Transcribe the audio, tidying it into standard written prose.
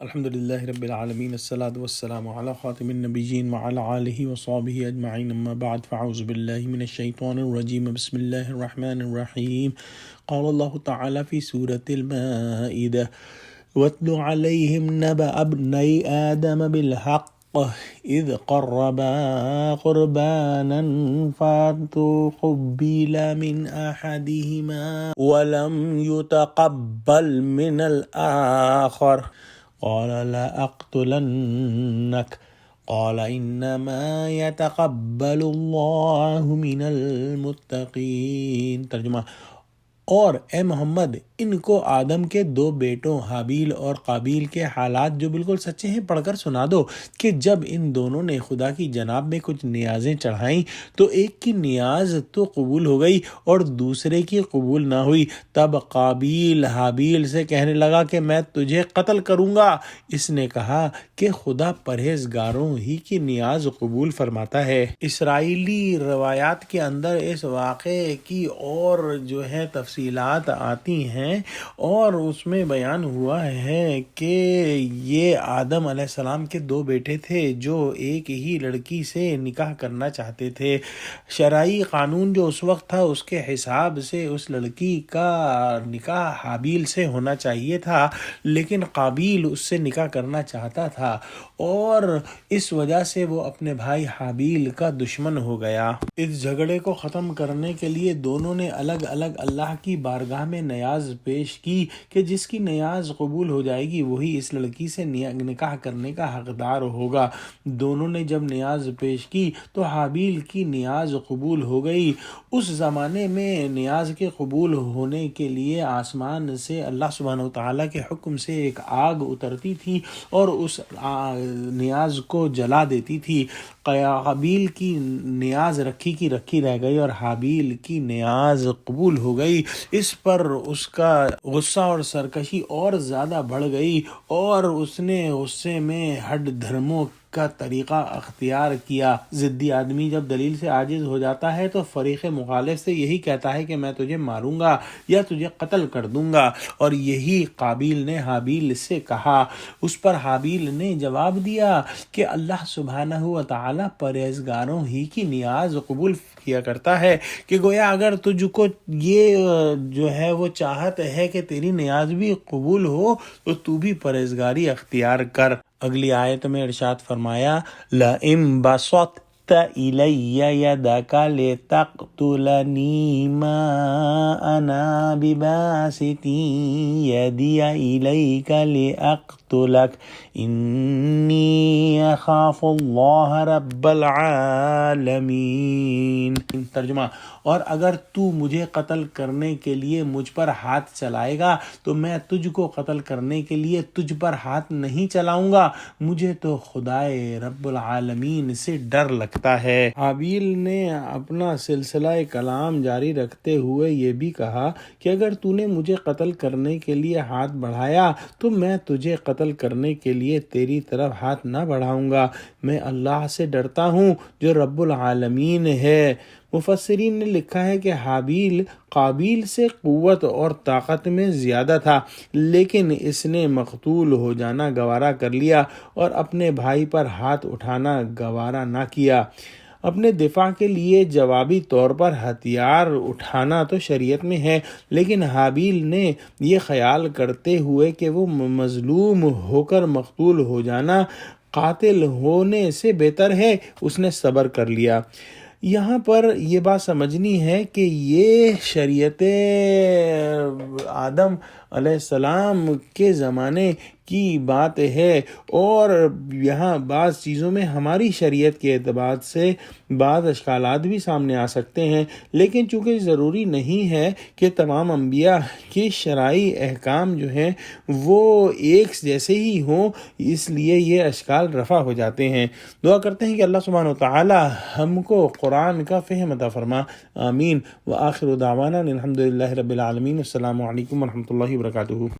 الحمد لله رب العالمين الصلاة والسلام على خاتم النبيين وعلى آله وصحبه أجمعين أما بعد فأعوذ بالله من الشيطان الرجيم بسم الله الرحمن الرحيم قال الله تعالى في سورة المائدة واتل عليهم نبأ ابني آدم بالحق إذ قربا قربانا فتقبل من أحدهما ولم يتقبل من الآخر قال لأقتلنك قال إنما يتقبل الله من المتقين ترجمہ اور اے محمد ان کو آدم کے دو بیٹوں حابیل اور قابیل کے حالات جو بالکل سچے ہیں پڑھ کر سنا دو کہ جب ان دونوں نے خدا کی جناب میں کچھ نیازیں چڑھائیں تو ایک کی نیاز تو قبول ہو گئی اور دوسرے کی قبول نہ ہوئی، تب قابیل حابیل سے کہنے لگا کہ میں تجھے قتل کروں گا۔ اس نے کہا کہ خدا پرہیزگاروں ہی کی نیاز قبول فرماتا ہے۔ اسرائیلی روایات کے اندر اس واقعے کی اور جو ہے تفصیلات آتی ہیں اور اس میں بیان ہوا ہے کہ یہ آدم علیہ السلام کے دو بیٹے تھے جو ایک ہی لڑکی سے نکاح کرنا چاہتے تھے۔ شرعی قانون جو اس وقت تھا اس کے حساب سے اس لڑکی کا نکاح حابیل سے ہونا چاہیے تھا، لیکن قابیل اس سے نکاح کرنا چاہتا تھا اور اس وجہ سے وہ اپنے بھائی حابیل کا دشمن ہو گیا۔ اس جھگڑے کو ختم کرنے کے لیے دونوں نے الگ الگ اللہ کی بارگاہ میں نیاز پیش کی کہ جس کی نیاز قبول ہو جائے گی وہی اس لڑکی سے نکاح کرنے کا حقدار ہوگا۔ دونوں نے جب نیاز پیش کی تو حابیل کی نیاز قبول ہو گئی۔ اس زمانے میں نیاز کے قبول ہونے کے لیے آسمان سے اللہ سبحانہ وتعالیٰ کے حکم سے ایک آگ اترتی تھی اور اس نیاز کو جلا دیتی تھی۔ قابیل کی نیاز رکھی کی رکھی رہ گئی اور حابیل کی نیاز قبول ہو گئی۔ اس پر اس کا غصہ اور سرکشی اور زیادہ بڑھ گئی اور اس نے غصے میں ہٹ دھرموں کا طریقہ اختیار کیا۔ ضدی آدمی جب دلیل سے عاجز ہو جاتا ہے تو فریق مخالف سے یہی کہتا ہے کہ میں تجھے ماروں گا یا تجھے قتل کر دوں گا، اور یہی قابیل نے حابیل سے کہا۔ اس پر حابیل نے جواب دیا کہ اللہ سبحانہ و تعالیٰ پرہیزگاروں ہی کی نیاز قبول کیا کرتا ہے، کہ گویا اگر تجھ کو یہ جو ہے وہ چاہت ہے کہ تیری نیاز بھی قبول ہو تو تو بھی پرہیزگاری اختیار کر۔ اگلی آیت میں ارشاد فرمایا لَئِن بَسَطتَ إِلَيَّ يَدَكَ لِتَقْتُلَنِي مَا أَنَا بِبَاسِطٍ يَدِيَ إِلَيْكَ لِأَقْتُلَكَ إِنِّي أَخَافُ اللَّهَ رَبَّ الْعَالَمِينَ۔ ترجمہ، اور اگر تو مجھے قتل کرنے کے لیے مجھ پر ہاتھ چلائے گا تو میں تجھ کو قتل کرنے کے لیے تجھ پر ہاتھ نہیں چلاؤں گا، مجھے تو خدائے رب العالمین سے ڈر لگتا ہے۔ حابیل نے اپنا سلسلہ کلام جاری رکھتے ہوئے یہ بھی کہا کہ اگر تو نے مجھے قتل کرنے کے لیے ہاتھ بڑھایا تو میں تجھے قتل کرنے کے لیے تیری طرف ہاتھ نہ بڑھاؤں گا، میں اللہ سے ڈرتا ہوں جو رب العالمین ہے۔ مفسرین نے لکھا ہے کہ حابیل قابیل سے قوت اور طاقت میں زیادہ تھا، لیکن اس نے مقتول ہو جانا گوارا کر لیا اور اپنے بھائی پر ہاتھ اٹھانا گوارا نہ کیا۔ اپنے دفاع کے لیے جوابی طور پر ہتھیار اٹھانا تو شریعت میں ہے، لیکن حابیل نے یہ خیال کرتے ہوئے کہ وہ مظلوم ہو کر مقتول ہو جانا قاتل ہونے سے بہتر ہے، اس نے صبر کر لیا۔ یہاں پر یہ بات سمجھنی ہے کہ یہ شریعت آدم علیہ السلام کے زمانے کی بات ہے، اور یہاں بعض چیزوں میں ہماری شریعت کے اعتبار سے بعض اشکالات بھی سامنے آ سکتے ہیں، لیکن چونکہ ضروری نہیں ہے کہ تمام انبیاء کے شرعی احکام جو ہیں وہ ایک جیسے ہی ہوں، اس لیے یہ اشکال رفع ہو جاتے ہیں۔ دعا کرتے ہیں کہ اللہ سبحانہ وتعالی ہم کو قرآن کا فہم عطا فرما، آمین۔ وآخر دعوانا الحمدللہ رب العالمین۔ السلام علیکم ورحمۃ اللہ وبرکاتہ۔